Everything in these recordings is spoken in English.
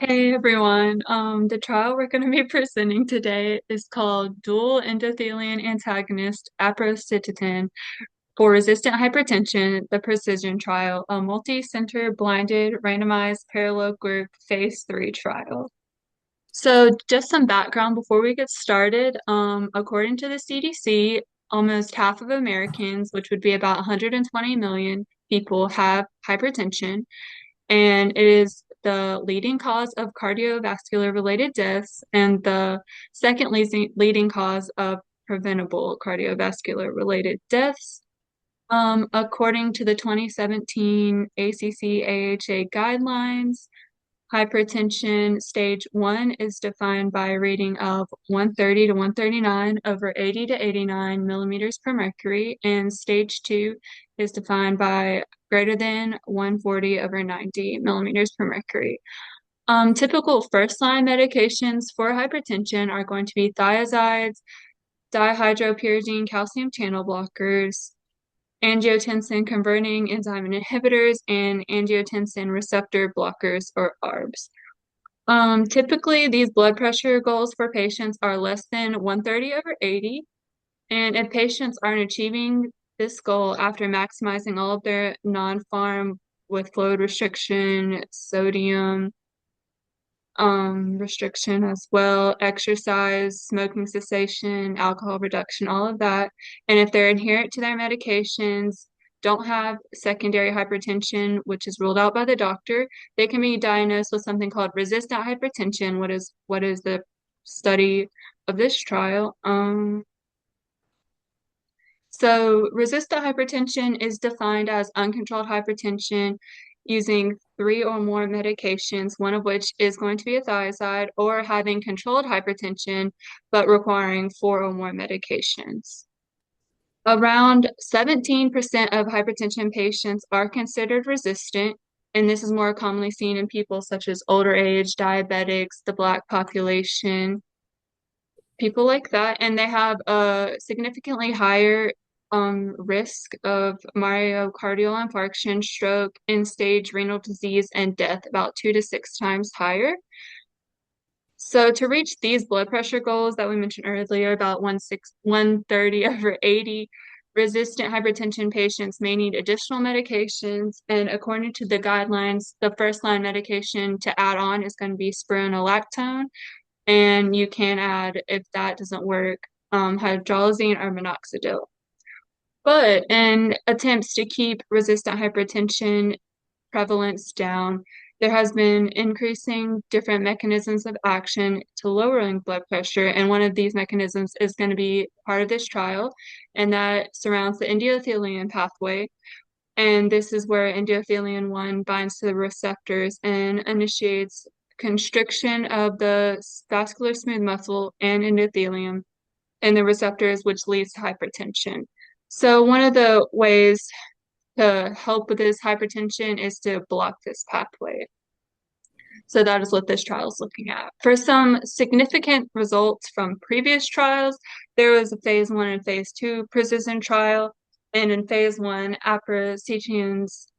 Hey everyone. The trial we're going to be presenting today is called Dual Endothelin Antagonist aprocitentan for Resistant Hypertension, the Precision Trial, a multi-center blinded randomized parallel group phase 3 trial. So just some background before we get started. According to the CDC, almost half of Americans, which would be about 120 million people, have hypertension, and it is the leading cause of cardiovascular related deaths and the second leading cause of preventable cardiovascular related deaths. According to the 2017 ACC/AHA guidelines, hypertension stage 1 is defined by a reading of 130 to 139 over 80 to 89 millimeters per mercury, and stage 2 is defined by greater than 140 over 90 millimeters per mercury. Typical first-line medications for hypertension are going to be thiazides, dihydropyridine calcium channel blockers, angiotensin converting enzyme inhibitors, and angiotensin receptor blockers, or ARBs. Typically, these blood pressure goals for patients are less than 130 over 80. And if patients aren't achieving this goal after maximizing all of their non-pharm with fluid restriction, sodium restriction as well, exercise, smoking cessation, alcohol reduction, all of that. And if they're adherent to their medications, don't have secondary hypertension, which is ruled out by the doctor, they can be diagnosed with something called resistant hypertension. What is the study of this trial? So resistant hypertension is defined as uncontrolled hypertension using three or more medications, one of which is going to be a thiazide, or having controlled hypertension, but requiring four or more medications. Around 17% of hypertension patients are considered resistant, and this is more commonly seen in people such as older age, diabetics, the Black population, people like that, and they have a significantly higher risk of myocardial infarction, stroke, end-stage renal disease, and death, about 2 to 6 times higher. So to reach these blood pressure goals that we mentioned earlier, about 130 over 80, resistant hypertension patients may need additional medications. And according to the guidelines, the first line medication to add on is going to be spironolactone. And you can add, if that doesn't work, hydralazine or minoxidil. But in attempts to keep resistant hypertension prevalence down, there has been increasing different mechanisms of action to lowering blood pressure, and one of these mechanisms is going to be part of this trial, and that surrounds the endothelin pathway. And this is where endothelin 1 binds to the receptors and initiates constriction of the vascular smooth muscle and endothelium and the receptors, which leads to hypertension. So one of the ways to help with this hypertension is to block this pathway. So that is what this trial is looking at. For some significant results from previous trials, there was a phase 1 and phase 2 precision trial. And in phase 1, aprocitentan's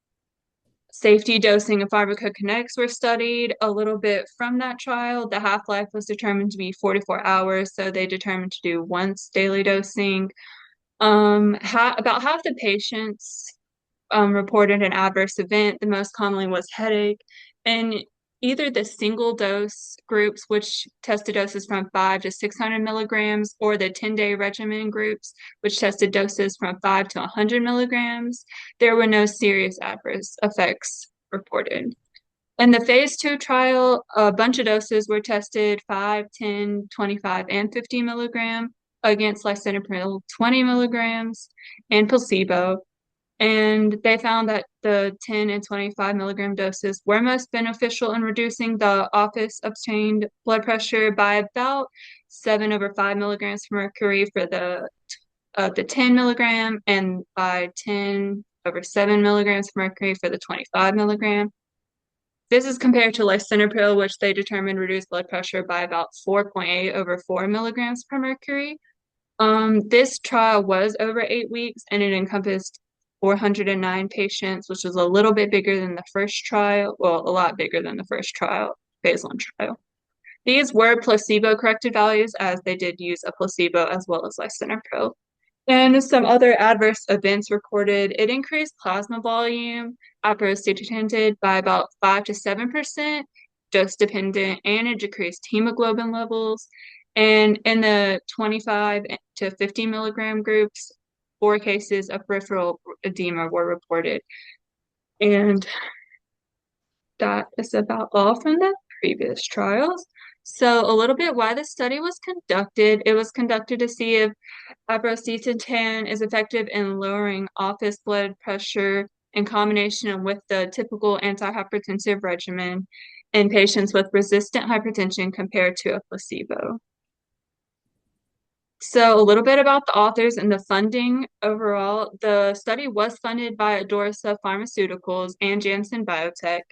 safety, dosing, and pharmacokinetics were studied. A little bit from that trial, the half-life was determined to be 44 hours, so they determined to do once daily dosing. About half the patients reported an adverse event. The most commonly was headache. And either the single dose groups, which tested doses from 5 to 600 milligrams, or the 10-day regimen groups, which tested doses from 5 to 100 milligrams, there were no serious adverse effects reported. In the phase 2 trial, a bunch of doses were tested: 5, 10, 25, and 50 milligram against lisinopril 20 milligrams and placebo. And they found that the 10 and 25 milligram doses were most beneficial in reducing the office obtained blood pressure by about 7 over 5 milligrams per mercury for the 10 milligram, and by 10 over 7 milligrams per mercury for the 25 milligram. This is compared to lisinopril, which they determined reduced blood pressure by about 4.8 over 4 milligrams per mercury. This trial was over 8 weeks, and it encompassed 409 patients, which was a little bit bigger than the first trial. Well, a lot bigger than the first trial. phase 1 trial. These were placebo-corrected values as they did use a placebo as well as lisinopril. And some other adverse events recorded, it increased plasma volume, aprocitentan by about 5 to 7%, dose dependent, and it decreased hemoglobin levels. And in the 25 to 50 milligram groups, 4 cases of peripheral edema were reported. And that is about all from the previous trials. So a little bit why the study was conducted. It was conducted to see if aprocitentan is effective in lowering office blood pressure in combination with the typical antihypertensive regimen in patients with resistant hypertension compared to a placebo. So a little bit about the authors and the funding overall. The study was funded by Idorsia Pharmaceuticals and Janssen Biotech.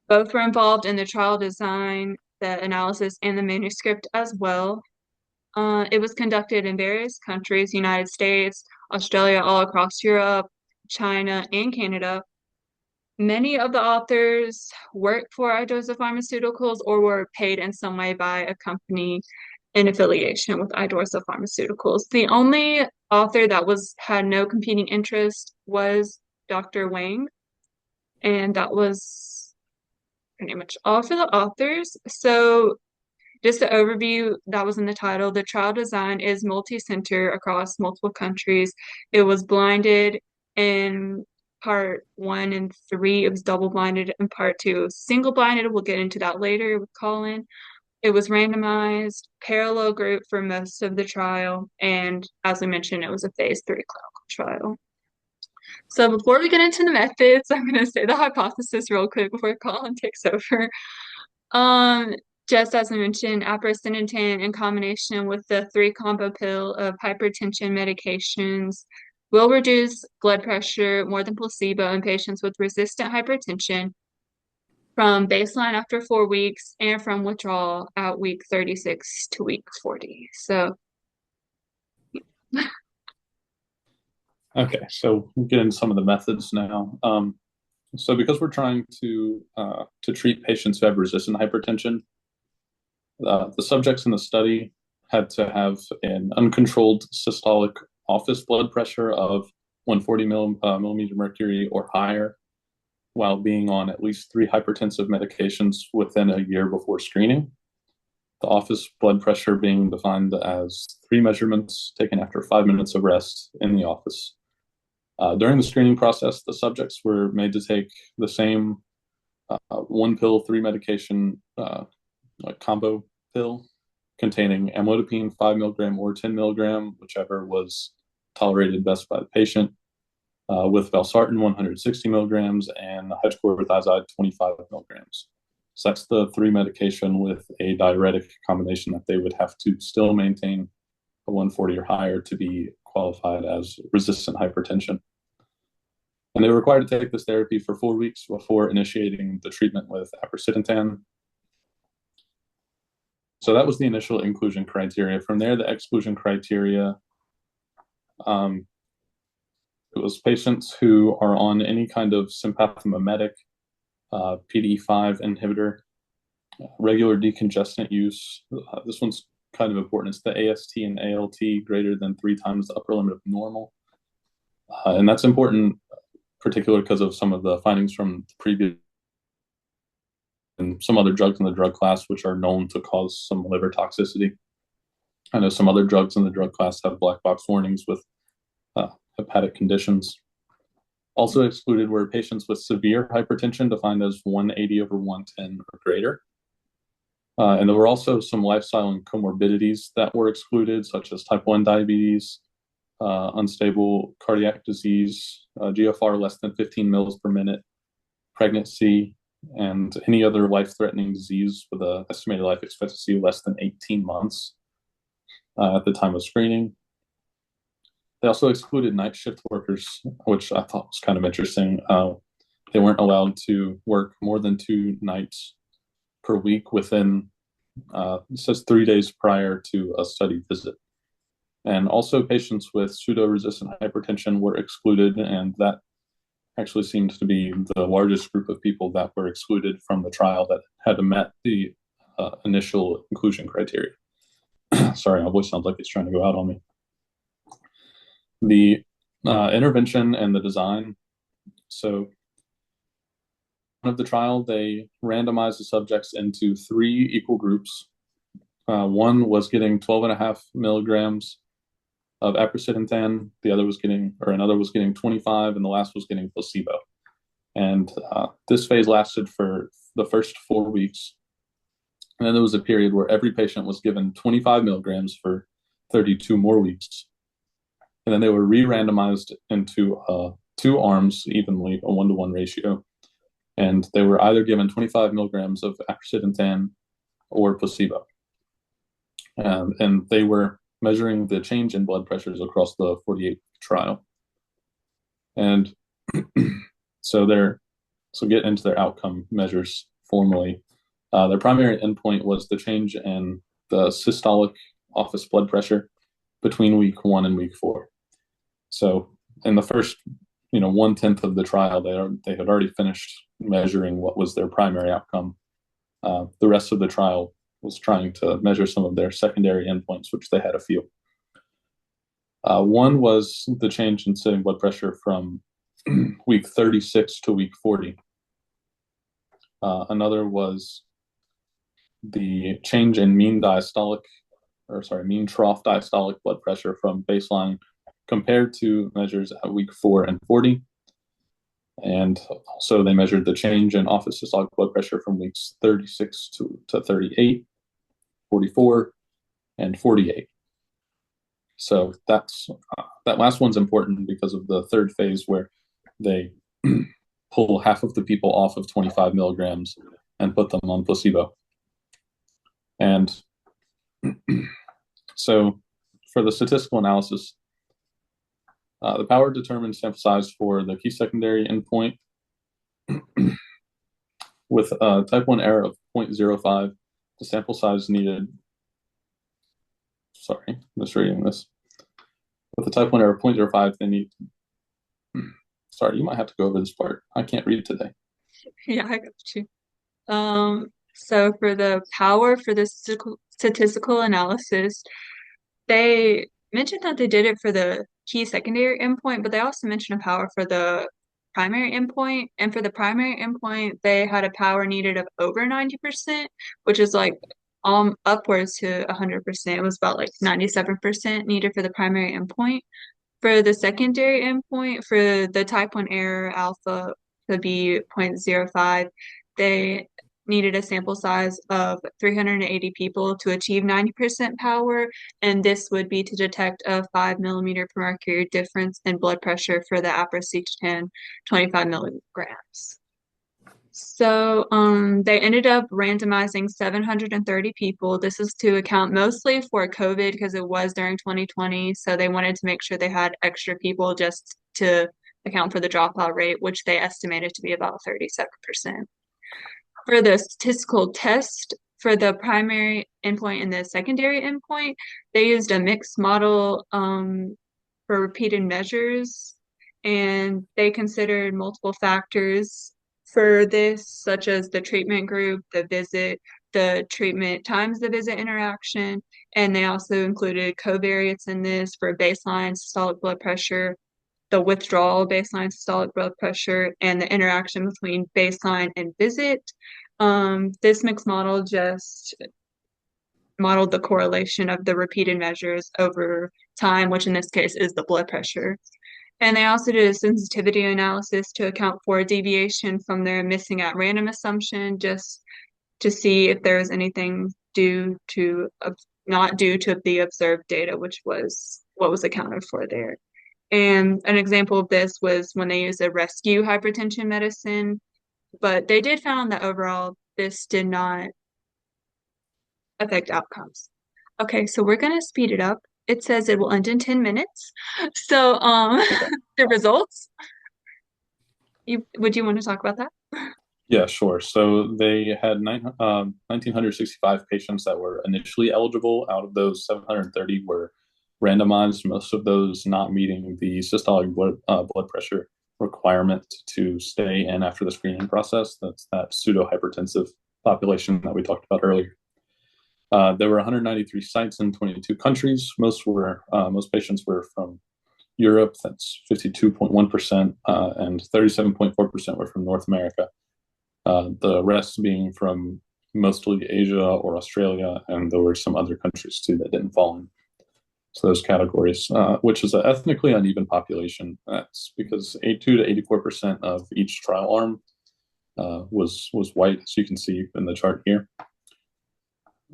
Both were involved in the trial design, the analysis, and the manuscript as well. It was conducted in various countries, United States, Australia, all across Europe, China, and Canada. Many of the authors worked for Idorsia Pharmaceuticals or were paid in some way by a company in affiliation with Idorsia Pharmaceuticals. The only author that had no competing interest was Dr. Wang, and that was pretty much all for the authors. So just an overview that was in the title. The trial design is multi-center across multiple countries. It was blinded in part 1 and 3. It was double-blinded in part 2. Single-blinded, we'll get into that later with Colin. It was randomized, parallel group for most of the trial, and as we mentioned, it was a phase 3 clinical trial. So before we get into the methods, I'm going to say the hypothesis real quick before Colin takes over. Just as I mentioned, aprocitentan in combination with the 3 combo pill of hypertension medications will reduce blood pressure more than placebo in patients with resistant hypertension from baseline after 4 weeks and from withdrawal at week 36 to week 40. So, okay, so we'll get into some of the methods now. So because we're trying to treat patients who have resistant hypertension, the subjects in the study had to have an uncontrolled systolic office blood pressure of 140 millimeter mercury or higher, while being on at least 3 hypertensive medications within a year before screening. The office blood pressure being defined as 3 measurements taken after 5 minutes of rest in the office. During the screening process, the subjects were made to take the same 1 pill, 3 medication combo pill containing amlodipine 5 milligram or 10 milligram, whichever was tolerated best by the patient, with valsartan 160 milligrams and hydrochlorothiazide 25 milligrams. So that's the 3 medication with a diuretic combination that they would have to still maintain a 140 or higher to be qualified as resistant hypertension. And they were required to take this therapy for 4 weeks before initiating the treatment with aprocitentan. So that was the initial inclusion criteria. From there, the exclusion criteria, it was patients who are on any kind of sympathomimetic, PDE5 inhibitor, regular decongestant use. This one's kind of important. It's the AST and ALT greater than 3 times the upper limit of normal. And that's important, particularly because of some of the findings from the previous and some other drugs in the drug class, which are known to cause some liver toxicity. I know some other drugs in the drug class have black box warnings with hepatic conditions. Also excluded were patients with severe hypertension, defined as 180/110 or greater. And there were also some lifestyle and comorbidities that were excluded, such as type 1 diabetes, unstable cardiac disease, GFR less than 15 mils per minute, pregnancy, and any other life-threatening disease with an estimated life expectancy less than 18 months at the time of screening. They also excluded night shift workers, which I thought was kind of interesting. They weren't allowed to work more than 2 nights per week within, it says 3 days prior to a study visit. And also patients with pseudo-resistant hypertension were excluded, and that actually seemed to be the largest group of people that were excluded from the trial that had met the initial inclusion criteria. Sorry, my voice sounds like it's trying to go out on me. The intervention and the design. So of the trial, they randomized the subjects into 3 equal groups. One was getting 12.5 milligrams of aprocitentan, another was getting 25, and the last was getting placebo. And this phase lasted for the first 4 weeks. And then there was a period where every patient was given 25 milligrams for 32 more weeks. And then they were re-randomized into 2 arms evenly, a 1-to-1 ratio. And they were either given 25 milligrams of aprocitentan or placebo. And they were measuring the change in blood pressures across the 48 trial. And so get into their outcome measures formally. Their primary endpoint was the change in the systolic office blood pressure between week 1 and week 4. So in the first, 1/10 of the trial, they had already finished measuring what was their primary outcome. The rest of the trial was trying to measure some of their secondary endpoints, which they had a few. One was the change in sitting blood pressure from week 36 to week 40. Another was the change in mean trough diastolic blood pressure from baseline compared to measures at week 4 and 40. And also they measured the change in office systolic blood pressure from weeks 36 to 38, 44, and 48. So that last one's important because of the third phase where they pull half of the people off of 25 milligrams and put them on placebo. And so for the statistical analysis, the power determined sample size for the key secondary endpoint with a type 1 error of 0.05. The sample size needed, sorry, misreading this. With the type 1 error of 0.05, they need, sorry, you might have to go over this part. I can't read today. Yeah, I got you. So for the power for the statistical analysis, they mentioned that they did it for the key secondary endpoint, but they also mentioned a power for the primary endpoint. And for the primary endpoint, they had a power needed of over 90%, which is like upwards to 100%. It was about like 97% needed for the primary endpoint. For the secondary endpoint, for the type 1 error alpha to be 0.05, they needed a sample size of 380 people to achieve 90% power, and this would be to detect a 5 millimeter per mercury difference in blood pressure for the aprocitentan 25 milligrams. So they ended up randomizing 730 people. This is to account mostly for COVID because it was during 2020. So they wanted to make sure they had extra people just to account for the dropout rate, which they estimated to be about 37%. For the statistical test for the primary endpoint and the secondary endpoint, they used a mixed model for repeated measures, and they considered multiple factors for this, such as the treatment group, the visit, the treatment times the visit interaction, and they also included covariates in this for baseline systolic blood pressure, the withdrawal baseline systolic blood pressure, and the interaction between baseline and visit. This mixed model just modeled the correlation of the repeated measures over time, which in this case is the blood pressure. And they also did a sensitivity analysis to account for deviation from their missing at random assumption, just to see if there was anything not due to the observed data, which was what was accounted for there. And an example of this was when they used a rescue hypertension medicine, but they did found that overall this did not affect outcomes. Okay, so we're gonna speed it up. It says it will end in 10 minutes. So the results, would you want to talk about that? Yeah, sure. So they had 1,965 patients that were initially eligible. Out of those, 730 were randomized, most of those not meeting the systolic blood pressure requirement to stay in after the screening process. That's that pseudo-hypertensive population that we talked about earlier. There were 193 sites in 22 countries. Most patients were from Europe, that's 52.1%, and 37.4% were from North America. The rest being from mostly Asia or Australia, and there were some other countries too that didn't fall in. So those categories, which is an ethnically uneven population. That's because 82 to 84% of each trial arm was white, as you can see in the chart here.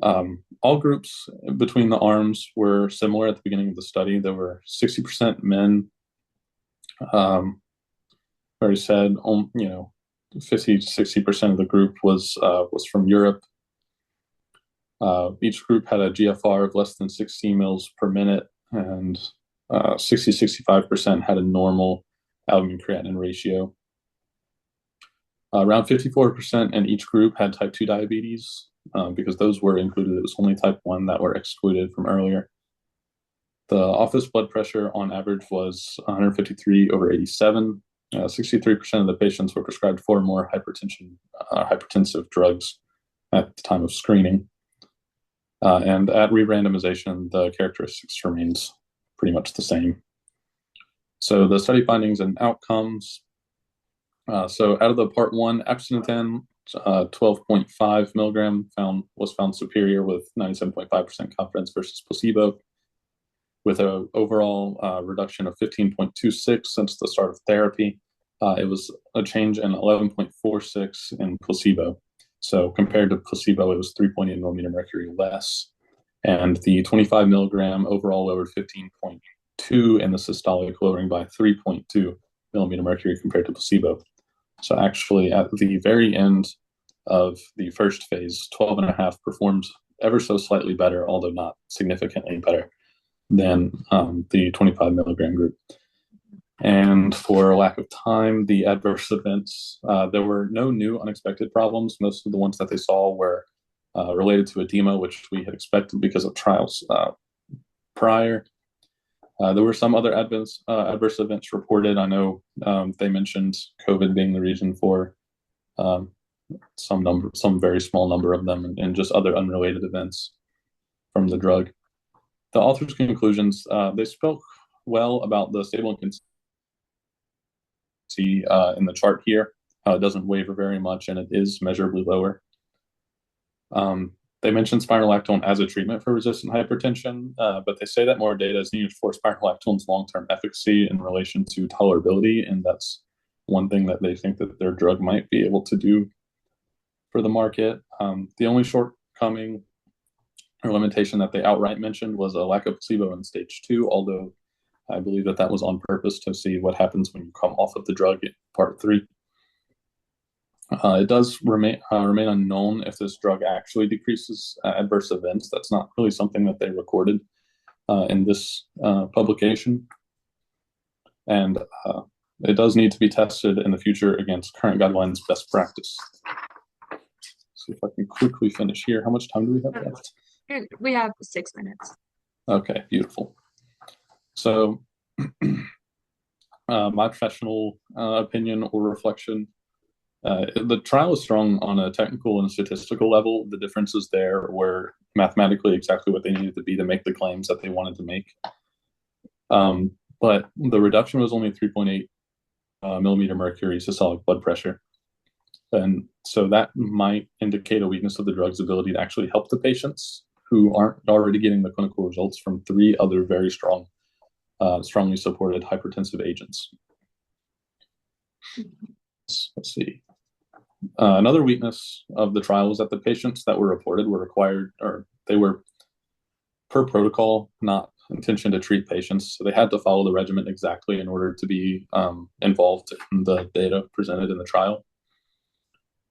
All groups between the arms were similar at the beginning of the study. There were 60% men. Already said, 50 to 60% of the group was from Europe. Each group had a GFR of less than 60 mils per minute, and 60-65% had a normal albumin-creatinine ratio. Around 54% in each group had type 2 diabetes, because those were included. It was only type 1 that were excluded from earlier. The office blood pressure on average was 153/87. 63% of the patients were prescribed 4 or more hypertensive drugs at the time of screening. And at re-randomization, the characteristics remains pretty much the same. So the study findings and outcomes. So out of the part 1, aprocitentan, 12.5 milligram was found superior with 97.5% confidence versus placebo, with an overall reduction of 15.26 since the start of therapy. It was a change in 11.46 in placebo. So compared to placebo, it was 3.8 millimeter mercury less. And the 25 milligram overall lowered 15.2 in the systolic, lowering by 3.2 millimeter mercury compared to placebo. So actually, at the very end of the first phase, 12.5 performed ever so slightly better, although not significantly better than the 25 milligram group. And for lack of time, the adverse events, there were no new unexpected problems. Most of the ones that they saw were related to edema, which we had expected because of trials prior. There were some other adverse events reported. I know they mentioned COVID being the reason for some very small number of them, and just other unrelated events from the drug. The author's conclusions, they spoke well about the stable and consistent in the chart here. It doesn't waver very much, and it is measurably lower. They mentioned spironolactone as a treatment for resistant hypertension, but they say that more data is needed for spironolactone's long-term efficacy in relation to tolerability, and that's one thing that they think that their drug might be able to do for the market. The only shortcoming or limitation that they outright mentioned was a lack of placebo in stage 2, although I believe that was on purpose to see what happens when you come off of the drug in part 3. It does remain unknown if this drug actually decreases adverse events. That's not really something that they recorded in this publication. And it does need to be tested in the future against current guidelines best practice. See if I can quickly finish here. How much time do we have left? We have 6 minutes. Okay, beautiful. So my professional opinion or reflection, the trial is strong on a technical and statistical level. The differences there were mathematically exactly what they needed to be to make the claims that they wanted to make. But the reduction was only 3.8 millimeter mercury systolic blood pressure. And so that might indicate a weakness of the drug's ability to actually help the patients who aren't already getting the clinical results from 3 other very strongly supported hypertensive agents. Let's see. Another weakness of the trial was that the patients that were reported were required, or they were per protocol, not intention to treat patients. So they had to follow the regimen exactly in order to be involved in the data presented in the trial.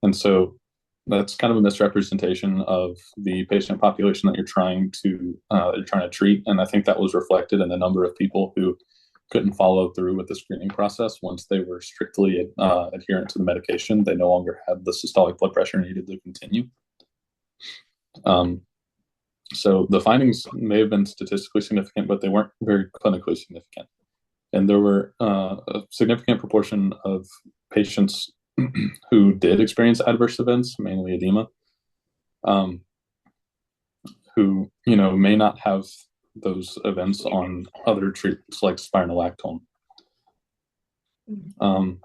And so that's kind of a misrepresentation of the patient population that you're trying to treat. And I think that was reflected in the number of people who couldn't follow through with the screening process. Once they were strictly adherent to the medication, they no longer had the systolic blood pressure needed to continue. So the findings may have been statistically significant, but they weren't very clinically significant. and there were a significant proportion of patients who did experience adverse events, mainly edema, um, who may not have those events on other treatments like spironolactone. Um,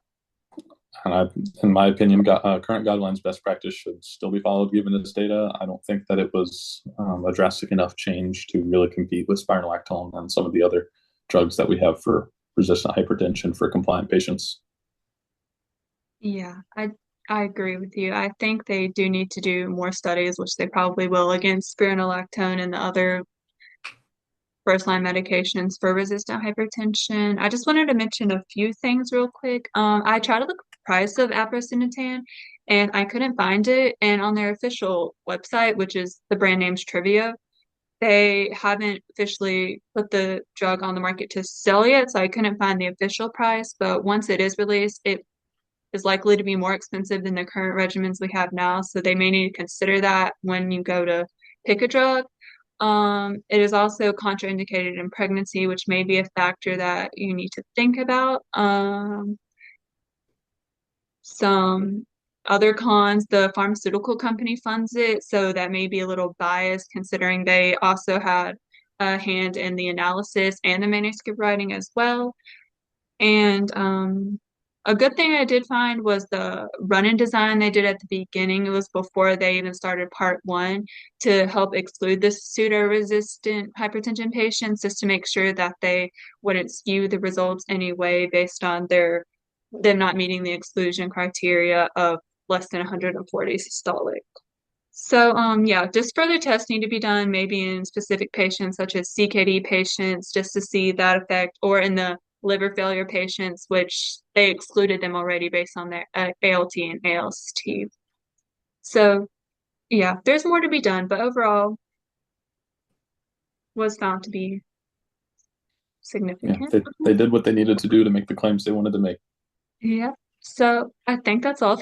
and in my opinion, current guidelines best practice should still be followed given this data. I don't think that it was a drastic enough change to really compete with spironolactone and some of the other drugs that we have for resistant hypertension for compliant patients. Yeah, I agree with you. I think they do need to do more studies, which they probably will, against spironolactone and the other first-line medications for resistant hypertension. I just wanted to mention a few things real quick. I tried to look at the price of aprocitentan and I couldn't find it. And on their official website, which is the brand name's Trivia, they haven't officially put the drug on the market to sell yet, so I couldn't find the official price. But once it is released, it is likely to be more expensive than the current regimens we have now. So they may need to consider that when you go to pick a drug. It is also contraindicated in pregnancy, which may be a factor that you need to think about. Some other cons, the pharmaceutical company funds it, so that may be a little biased considering they also had a hand in the analysis and the manuscript writing as well. And a good thing I did find was the run-in design they did at the beginning. It was before they even started part one to help exclude the pseudo-resistant hypertension patients, just to make sure that they wouldn't skew the results anyway based on them not meeting the exclusion criteria of less than 140 systolic. So, yeah, just further tests need to be done, maybe in specific patients such as CKD patients, just to see that effect, or in the liver failure patients, which they excluded them already based on their ALT and ALT. So, yeah, there's more to be done, but overall was found to be Yeah, significant. they did what they needed to do to make the claims they wanted to make. Yeah. So I think that's all.